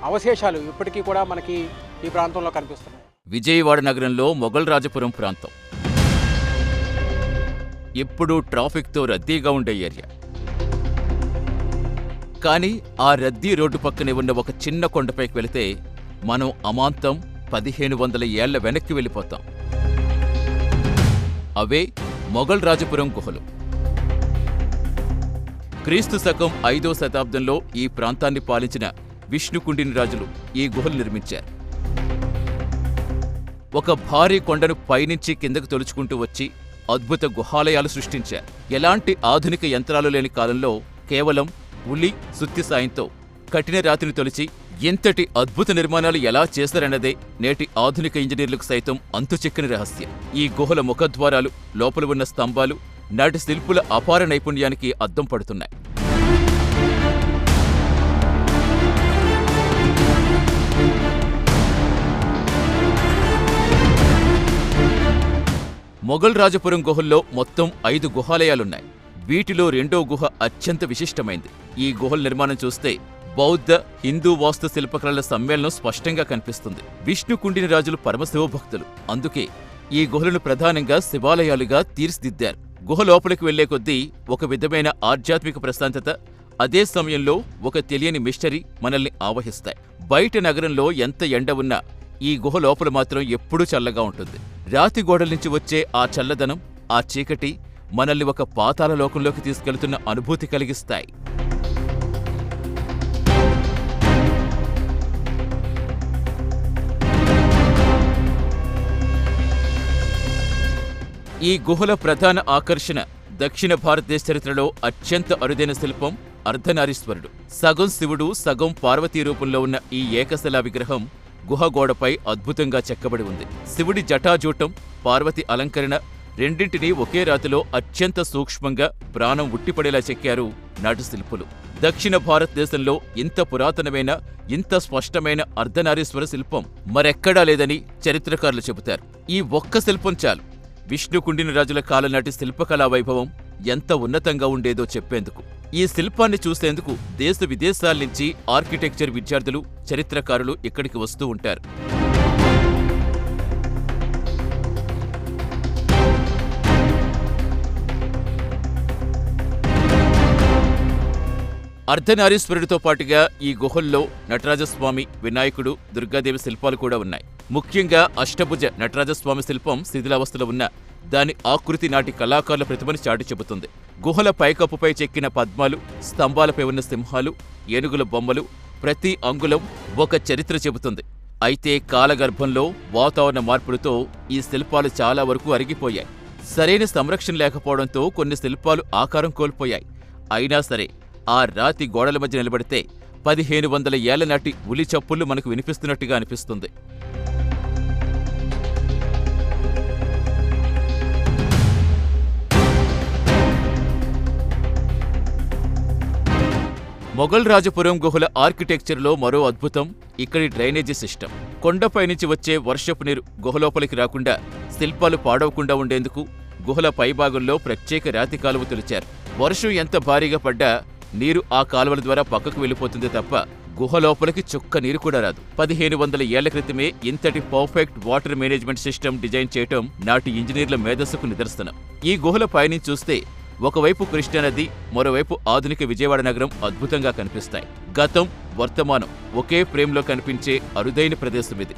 అవశేషాలు ఇప్పటికీ కూడా మనకి ఈ ప్రాంతంలో కనిపిస్తున్నాయి. విజయవాడ నగరంలో మొగల్రాజపురం ప్రాంతం ఎప్పుడూ ట్రాఫిక్తో రద్దీగా ఉండే ఏరియా. కానీ ఆ రద్దీ రోడ్డు పక్కనే ఉన్న ఒక చిన్న కొండపైకి వెళితే మనం అమాంతం 1500 ఏళ్ల వెనక్కి వెళ్ళిపోతాం. అవే మొగల్రాజపురం గుహలు. క్రీస్తు శకం 5వ శతాబ్దంలో ఈ ప్రాంతాన్ని పాలించిన విష్ణుకుండిని రాజులు ఈ గుహలు నిర్మించారు. ఒక భారీ కొండను పైనుంచి కిందకు తొలుచుకుంటూ వచ్చి అద్భుత గుహాలయాలు సృష్టించారు. ఎలాంటి ఆధునిక యంత్రాలు లేని కాలంలో కేవలం ఉలి, సుత్తి సాయంతో కఠిన రాతిని తొలిచి ఇంతటి అద్భుత నిర్మాణాలు ఎలా చేశారన్నదే నేటి ఆధునిక ఇంజనీర్లకు సైతం అంతుచిక్కని రహస్యం. ఈ గుహల ముఖద్వారాలు, లోపల ఉన్న స్తంభాలు నాటి శిల్పుల అపార నైపుణ్యానికి అద్దం పడుతున్నాయి. మొగల్రాజపురం గుహల్లో మొత్తం 5 గుహాలయాలున్నాయి. వీటిలో 2వ గుహ అత్యంత విశిష్టమైంది. ఈ గుహల నిర్మాణం చూస్తే బౌద్ధ, హిందూ వాస్తు శిల్పకళల సమ్మేళనం స్పష్టంగా కనిపిస్తుంది. విష్ణుకుండిని రాజులు పరమశివ భక్తులు. అందుకే ఈ గుహలను ప్రధానంగా శివాలయాలుగా తీర్చిదిద్దారు. గుహ లోపలికి వెళ్లే కొద్దీ ఒక విధమైన ఆధ్యాత్మిక ప్రశాంతత, అదే సమయంలో ఒక తెలియని మిస్టరీ మనల్ని ఆవహిస్తాయి. బయట నగరంలో ఎంత ఎండ ఉన్నా ఈ గుహ లోపల మాత్రం ఎప్పుడూ చల్లగా ఉంటుంది. రాతి గోడల నుంచి వచ్చే ఆ చల్లదనం, ఆ చీకటి మనల్ని ఒక పాతాళ లోకంలోకి తీసుకెళ్తున్న అనుభూతి కలిగిస్తాయి. ఈ గుహల ప్రధాన ఆకర్షణ దక్షిణ భారతదేశ చరిత్రలో అత్యంత అరుదైన శిల్పం అర్ధనారీశ్వరుడు. సగం శివుడు, సగం పార్వతీ రూపంలో ఉన్న ఈ ఏకశిలా విగ్రహం గుహ గోడపై అద్భుతంగా చెక్కబడి ఉంది. శివుడి జటాజూటం, పార్వతి అలంకరణ రెండింటినీ ఒకే రాతిలో అత్యంత సూక్ష్మంగా ప్రాణం ఉట్టిపడేలా చెక్కారు నాటి శిల్పులు. దక్షిణ భారతదేశంలో ఇంత పురాతనమైన, ఇంత స్పష్టమైన అర్ధనారీశ్వర శిల్పం మరెక్కడా లేదని చరిత్రకారులు చెబుతారు. ఈ ఒక్క శిల్పం చాలు విష్ణుకుండిని రాజుల కాలం నాటి శిల్పకళా వైభవం ఎంత ఉన్నతంగా ఉండేదో చెప్పేందుకు. ఈ శిల్పాన్ని చూసేందుకు దేశ విదేశాల నుంచి ఆర్కిటెక్చర్ విద్యార్థులు, చరిత్రకారులు ఇక్కడికి వస్తూ ఉంటారు. అర్ధనారీశ్వరుడితో పాటుగా ఈ గుహల్లో నటరాజస్వామి, వినాయకుడు, దుర్గాదేవి శిల్పాలు కూడా ఉన్నాయి. ముఖ్యంగా అష్టభుజ నటరాజస్వామి శిల్పం శిథిలావస్థలో ఉన్న దాని ఆకృతి నాటి కళాకారుల ప్రతిభని చాటి చెబుతుంది. గుహల పైకప్పుపై చెక్కిన పద్మాలు, స్తంభాలపై ఉన్న సింహాలు, ఏనుగుల బొమ్మలు, ప్రతి అంగుళం ఒక చరిత్ర చెబుతుంది. అయితే కాలగర్భంలో వాతావరణ మార్పులతో ఈ శిల్పాలు చాలా వరకు అరిగిపోయాయి. సరైన సంరక్షణ లేకపోవడంతో కొన్ని శిల్పాలు ఆకారం కోల్పోయాయి. అయినా సరే ఆ రాతి గోడల మధ్య నిలబడితే 1500 ఏళ్ల నాటి ఉలి చప్పుళ్లు మనకు వినిపిస్తున్నట్టుగా అనిపిస్తుంది. మొగల్రాజపురం గుహల ఆర్కిటెక్చర్లో మరో అద్భుతం ఇక్కడి డ్రైనేజీ సిస్టమ్. కొండపై నుంచి వచ్చే వర్షపు నీరు గుహలోపలికి రాకుండా, శిల్పాలు పాడవకుండా ఉండేందుకు గుహల పైభాగంలో ప్రత్యేక రాతి కాలువ తొలిచారు. వర్షం ఎంత భారీగా పడ్డా నీరు ఆ కాలువల ద్వారా పక్కకు వెళ్ళిపోతుంది తప్ప గుహ లోపలికి చుక్క నీరు కూడా రాదు. 1500 ఏళ్ల క్రితమే ఇంతటి perfect water management system design చేయటం నాటి ఇంజనీర్ల మేధస్సుకు నిదర్శనం. ఈ గుహల పైనుంచి చూస్తే ఒకవైపు కృష్ణానది, మరోవైపు ఆధునిక విజయవాడ నగరం అద్భుతంగా కనిపిస్తాయి. గతం, వర్తమానం ఒకే ఫ్రేమ్లో కనిపించే అరుదైన ప్రదేశం ఇది.